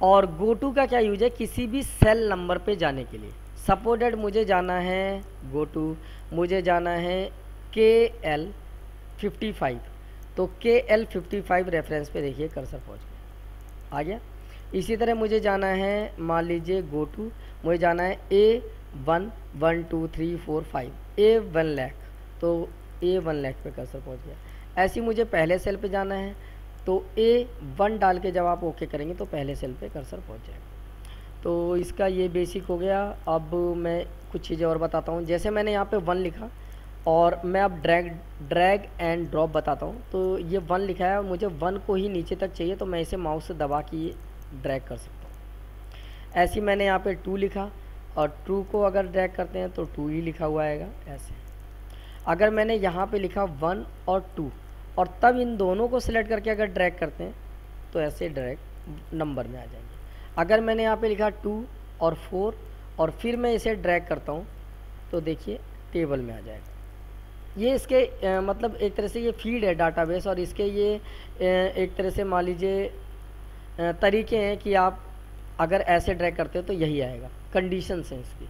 S1: और गो टू का क्या यूज है, किसी भी सेल नंबर पे जाने के लिए। सपोर्टेड मुझे जाना है गो टू, मुझे जाना है KL55, तो KL55 रेफरेंस पे देखिए कर्सर पहुंच गया, आ गया। इसी तरह मुझे जाना है, मान लीजिए गो टू, मुझे जाना है A1 1 2 3 4 5 A1 लाख, तो A1 लाख पे कर्सर पहुंच गया। ऐसे मुझे पहले सेल पे जाना है तो A1 डाल के जब आप ओके करेंगे तो पहले सेल पे कर्सर पहुंच जाएगा। तो इसका ये बेसिक हो गया। अब मैं कुछ चीज़ें और बताता हूँ। जैसे मैंने यहाँ पे 1 लिखा और मैं अब ड्रैग एंड ड्रॉप बताता हूँ। तो ये 1 लिखा है और मुझे 1 को ही नीचे तक चाहिए, तो मैं इसे माउस से दबा के ये ड्रैग कर सकता हूँ। ऐसे मैंने यहाँ पे 2 लिखा और 2 को अगर ड्रैग करते हैं तो 2 ही लिखा हुआ आएगा ऐसे। अगर मैंने यहाँ पे लिखा 1 और 2 और तब इन दोनों को सिलेक्ट करके अगर ड्रैग करते हैं तो ऐसे ड्रैग नंबर में आ जाएंगे। अगर मैंने यहाँ पे लिखा 2 और 4 और फिर मैं इसे ड्रैग करता हूँ तो देखिए टेबल में आ जाएगा। ये इसके मतलब एक तरह से ये फीड है डाटाबेस, और इसके ये एक तरह से मान लीजिए तरीके हैं कि आप अगर ऐसे ड्रैग करते हो तो यही आएगा, कंडीशन है इसकी।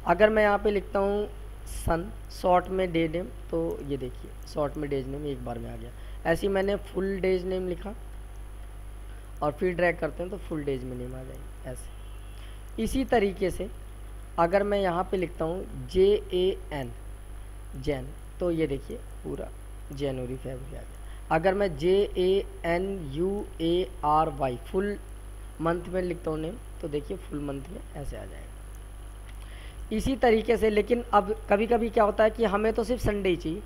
S1: अगर मैं यहाँ पे लिखता हूँ सन शॉर्ट में डे नेम, तो ये देखिए शॉर्ट में डेज नेम एक बार में आ गया। ऐसे ही मैंने फुल डेज नेम लिखा और फिर ड्रैग करते हैं तो फुल डेज में नेम आ जाएंगे ऐसे। इसी तरीके से अगर मैं यहाँ पे लिखता हूँ JAN जैन, तो ये देखिए पूरा जनवरी फरवरी आ गया। अगर मैं JANUARY फुल मंथ में लिखता हूँ नेम, तो देखिए फुल मंथ में ऐसे आ जाएगा। इसी तरीके से, लेकिन अब कभी कभी क्या होता है कि हमें तो सिर्फ संडे ही चाहिए,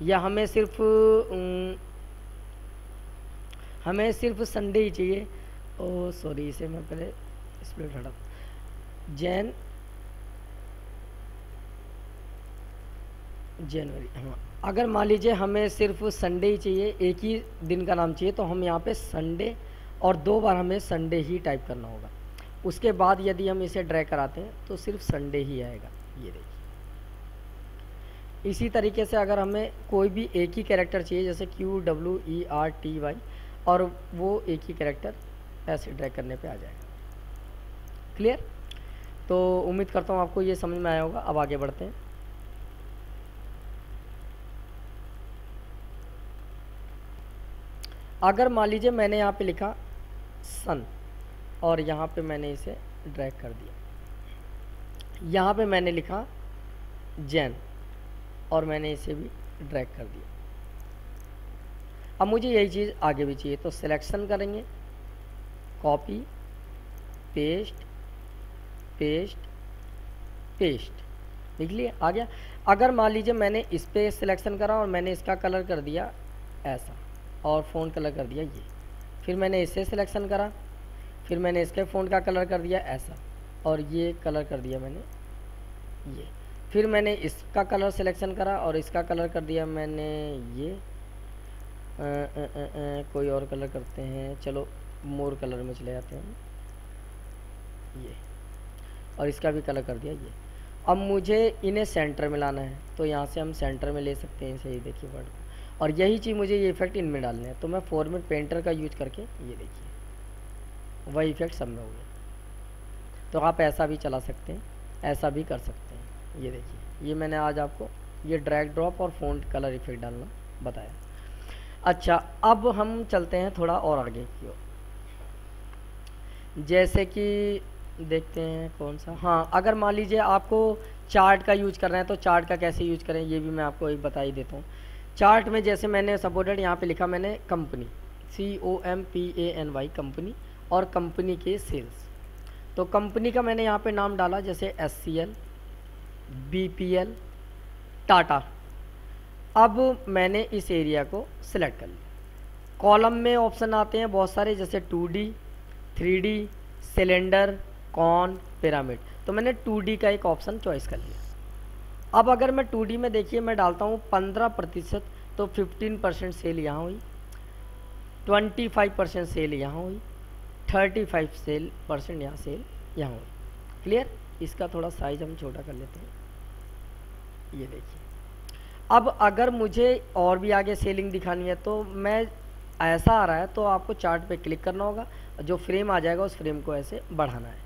S1: या हमें सिर्फ संडे ही चाहिए। ओ सॉरी, इसे मैं पहले स्प्लिट हटा, जनवरी। हाँ, अगर मान लीजिए हमें सिर्फ संडे ही चाहिए, एक ही दिन का नाम चाहिए, तो हम यहाँ पे संडे और 2 बार हमें संडे ही टाइप करना होगा। उसके बाद यदि हम इसे ड्रैग कराते हैं तो सिर्फ संडे ही आएगा, ये देखिए। इसी तरीके से अगर हमें कोई भी एक ही कैरेक्टर चाहिए, जैसे QWERTY, और वो एक ही कैरेक्टर ऐसे ड्रैग करने पे आ जाएगा। क्लियर। तो उम्मीद करता हूँ आपको ये समझ में आया होगा। अब आगे बढ़ते हैं। अगर मान लीजिए मैंने यहाँ पे लिखा सन और यहाँ पे मैंने इसे ड्रैग कर दिया, यहाँ पे मैंने लिखा जैन और मैंने इसे भी ड्रैग कर दिया। अब मुझे यही चीज़ आगे भी चाहिए, तो सिलेक्शन करेंगे, कॉपी पेस्ट पेस्ट पेस्ट, लिख लिया, आ गया। अगर मान लीजिए मैंने इस पे सिलेक्शन करा और मैंने इसका कलर कर दिया ऐसा और फ़ॉन्ट कलर कर दिया ये, फिर मैंने इसे सिलेक्शन करा, फिर मैंने इसके फ़ॉन्ट का कलर कर दिया ऐसा और ये कलर कर दिया मैंने ये, फिर मैंने इसका कलर सिलेक्शन करा और इसका कलर कर दिया मैंने ये कोई और कलर करते हैं, चलो मोर कलर में चले जाते हैं ये, और इसका भी कलर कर दिया ये। अब मुझे इन्हें सेंटर में लाना है, तो यहाँ से हम सेंटर में ले सकते हैं इसे, ये देखिए वर्ड को, और यही चीज़ मुझे ये इफेक्ट इनमें डालने हैं, तो मैं फॉर्मेट पेंटर का यूज करके ये देखिए वही इफेक्ट सब में हो गया। तो आप ऐसा भी चला सकते हैं, ऐसा भी कर सकते हैं। ये देखिए, ये मैंने आज आपको ये ड्रैग ड्रॉप और फ़ॉन्ट कलर इफेक्ट डालना बताया। अच्छा, अब हम चलते हैं थोड़ा और आगे की ओर। जैसे कि देखते हैं कौन सा, हाँ, अगर मान लीजिए आपको चार्ट का यूज करना है तो चार्ट का कैसे यूज करें ये भी मैं आपको एक बता ही देता हूँ। चार्ट में जैसे मैंने सपोर्टेड यहाँ पे लिखा मैंने कंपनी, COMPANY कंपनी, और कंपनी के सेल्स। तो कंपनी का मैंने यहाँ पे नाम डाला जैसे SCL, BPL, टाटा। अब मैंने इस एरिया को सिलेक्ट कर लिया। कॉलम में ऑप्शन आते हैं बहुत सारे, जैसे 2D, 3D, cylinder, cone, pyramid. तो मैंने 2D का एक ऑप्शन चॉइस कर लिया। अब अगर मैं 2D में देखिए मैं डालता हूँ 15%, तो 15% सेल यहाँ हुई, 25% सेल यहाँ हुई, 35% यहाँ सेल यहाँ हुई। क्लियर? इसका थोड़ा साइज हम छोटा कर लेते हैं। ये देखिए, अब अगर मुझे और भी आगे सेलिंग दिखानी है तो मैं, ऐसा आ रहा है तो आपको चार्ट पे क्लिक करना होगा, जो फ्रेम आ जाएगा उस फ्रेम को ऐसे बढ़ाना है।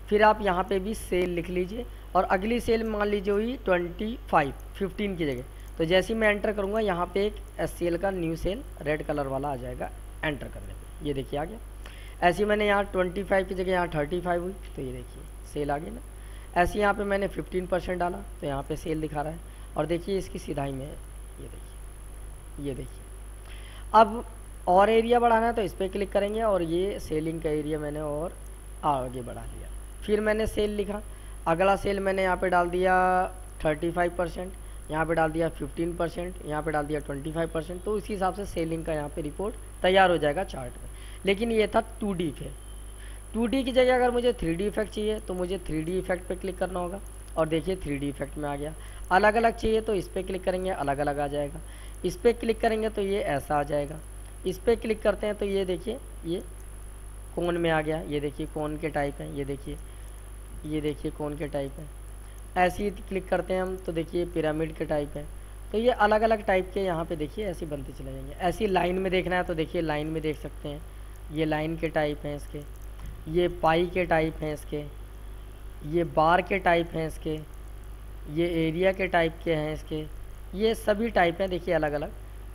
S1: फिर आप यहाँ पे भी सेल लिख लीजिए, और अगली सेल मान लीजिए हुई 15 की जगह। तो जैसे ही मैं एंटर करूँगा यहाँ पे एक SCL का न्यू सेल रेड कलर वाला आ जाएगा एंटर करने पे। ये देखिए आ गया। ऐसे ही मैंने यहाँ 25 की जगह यहाँ 35 हुई, तो ये देखिए सेल आ गई ना। ऐसे यहाँ पे मैंने 15% डाला तो यहाँ पे सेल दिखा रहा है, और देखिए इसकी सीधाई में ये देखिए। अब और एरिया बढ़ाना है तो इस पर क्लिक करेंगे, और ये सेलिंग का एरिया मैंने और आगे बढ़ा लिया। फिर मैंने सेल लिखा, अगला सेल मैंने यहाँ पे डाल दिया 35%, यहाँ पे डाल दिया 15%, यहाँ पे डाल दिया 25%। तो इसी हिसाब से सेलिंग का यहाँ पे रिपोर्ट तैयार हो जाएगा चार्ट में। लेकिन ये था 2D इफेक्ट। 2D की जगह अगर मुझे 3D इफेक्ट चाहिए तो मुझे 3D इफेक्ट पे क्लिक करना होगा, और देखिए 3D इफेक्ट में आ गया। अलग अलग चाहिए तो इस पर क्लिक करेंगे, अलग अलग आ जाएगा। इस पर क्लिक करेंगे तो ये ऐसा आ जाएगा। इस पर क्लिक करते हैं तो ये देखिए ये कोन में आ गया। ये देखिए कोन के टाइप हैं, ये देखिए कोन के टाइप हैं। ऐसे ही क्लिक करते हैं हम तो देखिए पिरामिड के टाइप है। तो ये अलग अलग टाइप के यहाँ पे देखिए ऐसे बनते चले जाएंगे। ऐसी लाइन में देखना है तो देखिए लाइन में देख सकते हैं, ये लाइन के टाइप हैं इसके, ये पाई के टाइप हैं इसके, ये बार के टाइप हैं इसके, ये एरिया के टाइप के हैं इसके। ये सभी टाइप हैं देखिए, अलग अलग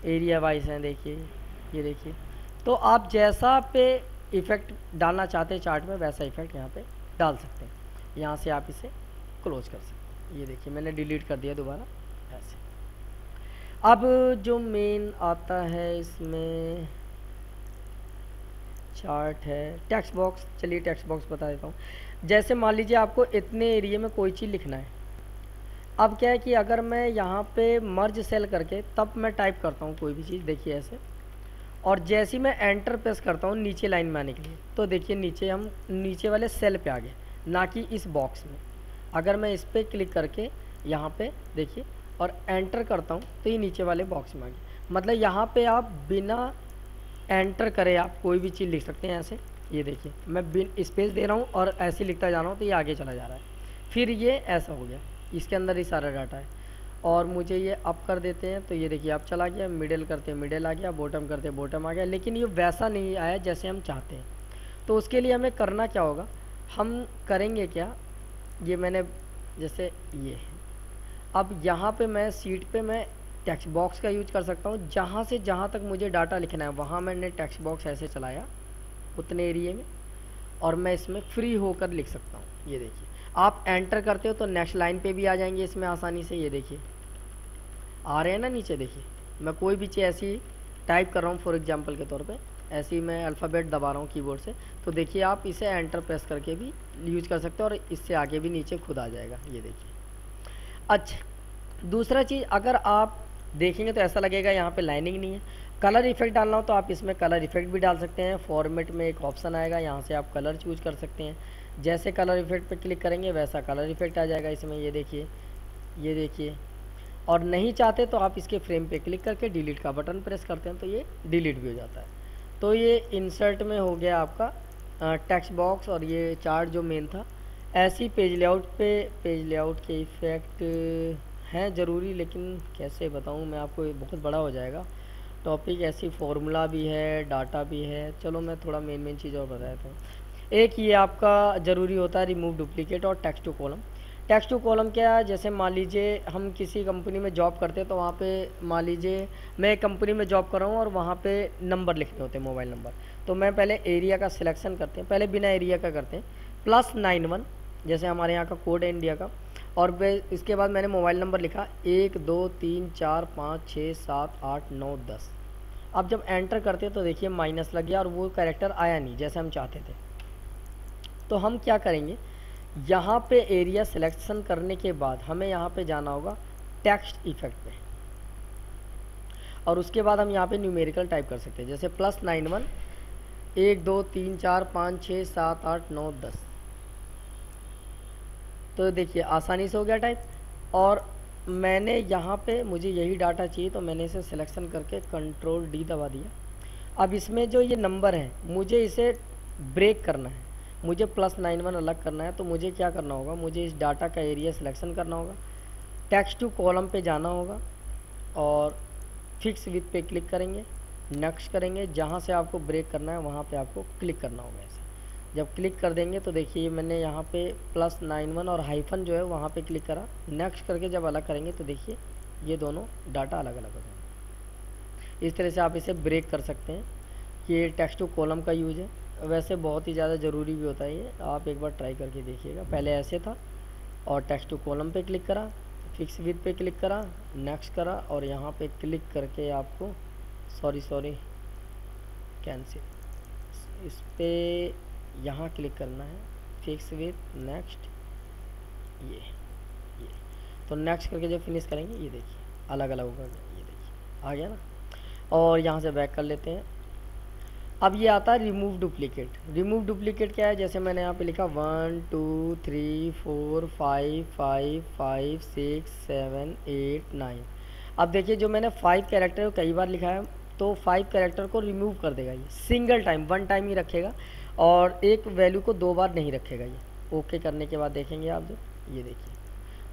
S1: एरिया वाइज हैं देखिए। ये देखिए, तो आप जैसा पे इफ़ेक्ट डालना चाहते हैं चार्ट में वैसा इफ़ेक्ट यहाँ पे डाल सकते हैं। यहाँ से आप इसे क्लोज कर सकते हैं। ये देखिए मैंने डिलीट कर दिया दोबारा ऐसे। अब जो मेन आता है इसमें चार्ट है टेक्स्ट बॉक्स। चलिए टेक्स्ट बॉक्स बता देता हूँ। जैसे मान लीजिए आपको इतने एरिया में कोई चीज़ लिखना है। अब क्या है कि अगर मैं यहाँ पे मर्ज सेल करके तब मैं टाइप करता हूँ कोई भी चीज़, देखिए ऐसे, और जैसे ही मैं एंटर प्रेस करता हूँ नीचे लाइन में आने के लिए, तो देखिए नीचे हम नीचे वाले सेल पे आ गए, ना कि इस बॉक्स में। अगर मैं इस पर क्लिक करके यहाँ पे देखिए और एंटर करता हूँ तो ये नीचे वाले बॉक्स में आ गए। मतलब यहाँ पे आप बिना एंटर करे आप कोई भी चीज़ लिख सकते हैं ऐसे। ये देखिए मैं बिन स्पेस दे रहा हूँ और ऐसे लिखता जा रहा हूँ तो ये आगे चला जा रहा है। फिर ये ऐसा हो गया, इसके अंदर ही सारा डाटा है। और मुझे ये अप कर देते हैं तो ये देखिए अप चला गया, मिडिल करते मिडिल आ गया, बॉटम करते बॉटम आ गया। लेकिन ये वैसा नहीं आया जैसे हम चाहते हैं। तो उसके लिए हमें करना क्या होगा, हम करेंगे क्या, ये मैंने जैसे ये अब यहाँ पे मैं सीट पे मैं टेक्स्ट बॉक्स का यूज कर सकता हूँ। जहाँ से जहाँ तक मुझे डाटा लिखना है वहाँ मैंने टेक्स्ट बॉक्स ऐसे चलाया उतने एरिए में, और मैं इसमें फ्री होकर लिख सकता हूँ। ये देखिए आप एंटर करते हो तो नेक्स्ट लाइन पे भी आ जाएंगे इसमें आसानी से। ये देखिए आ रहे हैं ना नीचे, देखिए मैं कोई भी चीज़ ऐसी टाइप कर रहा हूँ फॉर एग्जांपल के तौर पे, ऐसे ही मैं अल्फ़ाबेट दबा रहा हूँ कीबोर्ड से, तो देखिए आप इसे एंटर प्रेस करके भी यूज कर सकते हो और इससे आगे भी नीचे खुद आ जाएगा। ये देखिए। अच्छा दूसरा चीज़, अगर आप देखेंगे तो ऐसा लगेगा यहाँ पे लाइनिंग नहीं है। कलर इफेक्ट डालना हो तो आप इसमें कलर इफेक्ट भी डाल सकते हैं। फॉर्मेट में एक ऑप्शन आएगा, यहाँ से आप कलर चूज कर सकते हैं। जैसे कलर इफेक्ट पे क्लिक करेंगे वैसा कलर इफेक्ट आ जाएगा इसमें। ये देखिए, ये देखिए। और नहीं चाहते तो आप इसके फ्रेम पे क्लिक करके डिलीट का बटन प्रेस करते हैं तो ये डिलीट भी हो जाता है। तो ये इंसर्ट में हो गया आपका टेक्स्ट बॉक्स और ये चार्ट जो मेन था। ऐसी पेज लेआउट पे पेज लेआउट के इफ़ेक्ट हैं ज़रूरी, लेकिन कैसे बताऊँ मैं आपको, ये बहुत बड़ा हो जाएगा टॉपिक। ऐसी फॉर्मूला भी है, डाटा भी है। चलो मैं थोड़ा मेन चीज़ और बता देता हूँ। एक ये आपका ज़रूरी होता है रिमूव डुप्लीकेट और text to column. Text to column क्या है, जैसे मान लीजिए हम किसी कंपनी में जॉब करते हैं तो वहाँ पे मान लीजिए मैं एक कंपनी में जॉब कर रहा हूँ और वहाँ पे नंबर लिखने होते हैं, मोबाइल नंबर। तो मैं पहले एरिया का सिलेक्शन करते हैं, पहले बिना एरिया का करते हैं, +91 जैसे हमारे यहाँ का कोड है इंडिया का, और इसके बाद मैंने मोबाइल नंबर लिखा 1 2 3 4 5 6 7 8 9 10। अब जब एंटर करते हैं तो देखिए माइनस लग गया और वो कैरेक्टर आया नहीं जैसे हम चाहते थे। तो हम क्या करेंगे, यहाँ पे एरिया सिलेक्शन करने के बाद हमें यहाँ पे जाना होगा टेक्स्ट इफेक्ट पे, और उसके बाद हम यहाँ पे न्यूमेरिकल टाइप कर सकते हैं, जैसे +91 1 2 3 4 5 6 7 8 9 10। तो देखिए आसानी से हो गया टाइप। और मैंने यहाँ पे मुझे यही डाटा चाहिए तो मैंने इसे सिलेक्शन करके Ctrl+D दबा दिया। अब इसमें जो ये नंबर है मुझे इसे ब्रेक करना है, मुझे +91 अलग करना है। तो मुझे क्या करना होगा, मुझे इस डाटा का एरिया सिलेक्शन करना होगा, टेक्स्ट टू कॉलम पे जाना होगा और फिक्स विथ पे क्लिक करेंगे, नेक्स्ट करेंगे, जहाँ से आपको ब्रेक करना है वहाँ पे आपको क्लिक करना होगा। ऐसे जब क्लिक कर देंगे तो देखिए मैंने यहाँ पे +91 और हाइफन जो है वहाँ पे क्लिक करा, नेक्स्ट करके जब अलग करेंगे तो देखिए ये दोनों डाटा अलग अलग हो जाएंगे। इस तरह से आप इसे ब्रेक कर सकते हैं। ये टेक्स्ट टू कॉलम का यूज है, वैसे बहुत ही ज़्यादा ज़रूरी भी होता है ये, आप एक बार ट्राई करके देखिएगा। पहले ऐसे था और टेक्स्ट टू कॉलम पे क्लिक करा, फिक्स विथ पे क्लिक करा, नेक्स्ट करा और यहाँ पे क्लिक करके आपको सॉरी कैंसिल, इस पे यहाँ क्लिक करना है, फिक्स विथ नेक्स्ट, ये तो नेक्स्ट करके जब फिनिश करेंगे ये देखिए अलग अलग होगा, ये देखिए आ गया ना। और यहाँ से बैक कर लेते हैं। अब ये आता है रिमूव डुप्लीकेट। रिमूव डुप्लीकेट क्या है, जैसे मैंने यहाँ पे लिखा 1 2 3 4 5 5 5 6 7 8 9। अब देखिए जो मैंने 5 कैरेक्टर कई बार लिखा है तो 5 कैरेक्टर को रिमूव कर देगा ये, सिंगल टाइम 1 टाइम ही रखेगा और एक वैल्यू को 2 बार नहीं रखेगा ये। ओके करने के बाद देखेंगे आप जो ये देखिए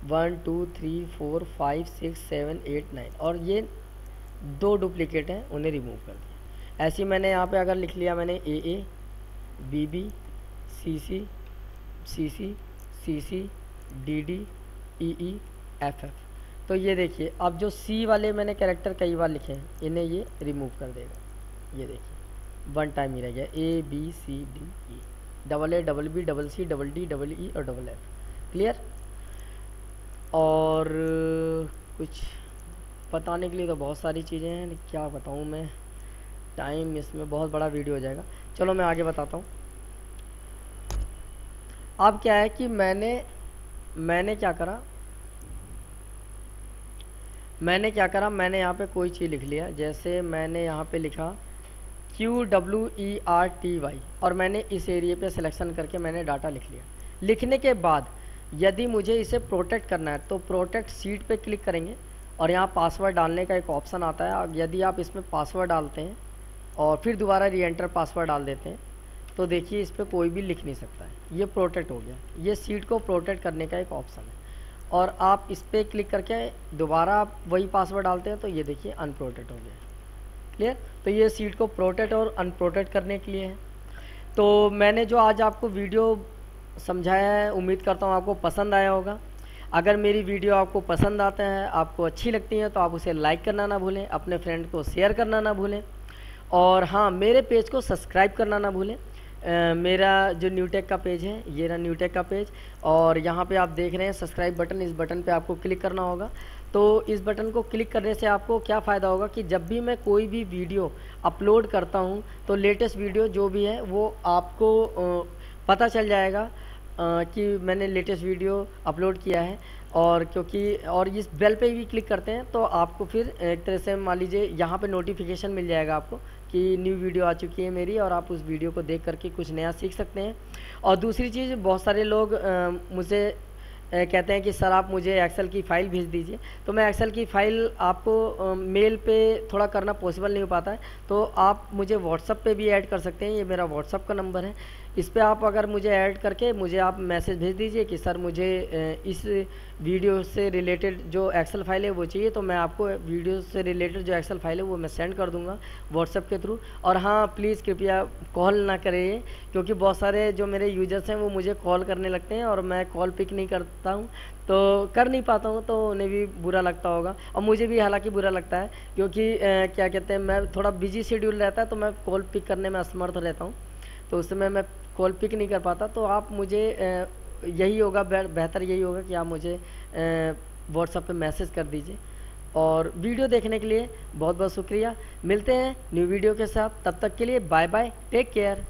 S1: 1 2 3 4 5 6 7 8 9 और ये 2 डुप्लीकेट हैं, उन्हें रिमूव कर दिया। ऐसे मैंने यहाँ पे अगर लिख लिया मैंने AA BB CC CC CC DD EE FF, तो ये देखिए अब जो C वाले मैंने कैरेक्टर कई बार लिखे हैं इन्हें ये रिमूव कर देगा। ये देखिए 1 टाइम ही रह गया ABCDE, AA BB CC DD EE और FF। क्लियर। और कुछ बताने के लिए तो बहुत सारी चीज़ें हैं, क्या बताऊँ मैं, टाइम इसमें बहुत बड़ा वीडियो हो जाएगा। चलो मैं आगे बताता हूँ। अब क्या है कि मैंने क्या करा, मैंने यहाँ पे कोई चीज़ लिख लिया, जैसे मैंने यहाँ पे लिखा QWERTY और मैंने इस एरिया पे सिलेक्शन करके मैंने डाटा लिख लिया। लिखने के बाद यदि मुझे इसे प्रोटेक्ट करना है तो प्रोटेक्ट सीट पे क्लिक करेंगे और यहाँ पासवर्ड डालने का एक ऑप्शन आता है। यदि आप इसमें पासवर्ड डालते हैं और फिर दोबारा री एंटर पासवर्ड डाल देते हैं तो देखिए इस पर कोई भी लिख नहीं सकता है, ये प्रोटेक्ट हो गया। ये सीट को प्रोटेक्ट करने का एक ऑप्शन है और आप इस पर क्लिक करके दोबारा आप वही पासवर्ड डालते हैं तो ये देखिए अनप्रोटेक्ट हो गया। क्लियर। तो ये सीट को प्रोटेक्ट और अनप्रोटेक्ट करने के लिए है। तो मैंने जो आज आपको वीडियो समझाया है उम्मीद करता हूँ आपको पसंद आया होगा। अगर मेरी वीडियो आपको पसंद आता है, आपको अच्छी लगती है तो आप उसे लाइक करना ना भूलें, अपने फ्रेंड को शेयर करना ना भूलें और हाँ मेरे पेज को सब्सक्राइब करना ना भूलें। मेरा जो न्यूटेक का पेज है, ये रहा न्यूटेक का पेज और यहाँ पे आप देख रहे हैं सब्सक्राइब बटन, इस बटन पे आपको क्लिक करना होगा। तो इस बटन को क्लिक करने से आपको क्या फ़ायदा होगा कि जब भी मैं कोई भी वीडियो अपलोड करता हूँ तो लेटेस्ट वीडियो जो भी है वो आपको पता चल जाएगा कि मैंने लेटेस्ट वीडियो अपलोड किया है। और क्योंकि और इस बेल पे भी क्लिक करते हैं तो आपको फिर एक तरह से मान लीजिए यहाँ पे नोटिफिकेशन मिल जाएगा आपको कि न्यू वीडियो आ चुकी है मेरी और आप उस वीडियो को देख करके कुछ नया सीख सकते हैं। और दूसरी चीज़, बहुत सारे लोग मुझे कहते हैं कि सर आप मुझे एक्सेल की फ़ाइल भेज दीजिए, तो मैं एक्सेल की फ़ाइल आपको मेल पे थोड़ा करना पॉसिबल नहीं हो पाता है, तो आप मुझे व्हाट्सअप पे भी ऐड कर सकते हैं। ये मेरा व्हाट्सअप का नंबर है, इस पे आप अगर मुझे ऐड करके मुझे आप मैसेज भेज दीजिए कि सर मुझे इस वीडियो से रिलेटेड जो एक्सेल फाइल है वो चाहिए, तो मैं आपको वीडियो से रिलेटेड जो एक्सेल फाइल है वो मैं सेंड कर दूंगा व्हाट्सएप के थ्रू। और हाँ प्लीज़ कृपया कॉल ना करें, क्योंकि बहुत सारे जो मेरे यूजर्स हैं वो मुझे कॉल करने लगते हैं और मैं कॉल पिक नहीं कर सोचता हूँ तो कर नहीं पाता हूँ, तो उन्हें भी बुरा लगता होगा और मुझे भी हालांकि बुरा लगता है, क्योंकि क्या कहते हैं, मैं थोड़ा बिजी शेड्यूल रहता है तो मैं कॉल पिक करने में असमर्थ रहता हूँ, तो उस समय मैं कॉल पिक नहीं कर पाता। तो आप मुझे यही होगा, बेहतर यही होगा कि आप मुझे व्हाट्सएप पे मैसेज कर दीजिए। और वीडियो देखने के लिए बहुत बहुत शुक्रिया। मिलते हैं न्यू वीडियो के साथ, तब तक के लिए बाय बाय, टेक केयर।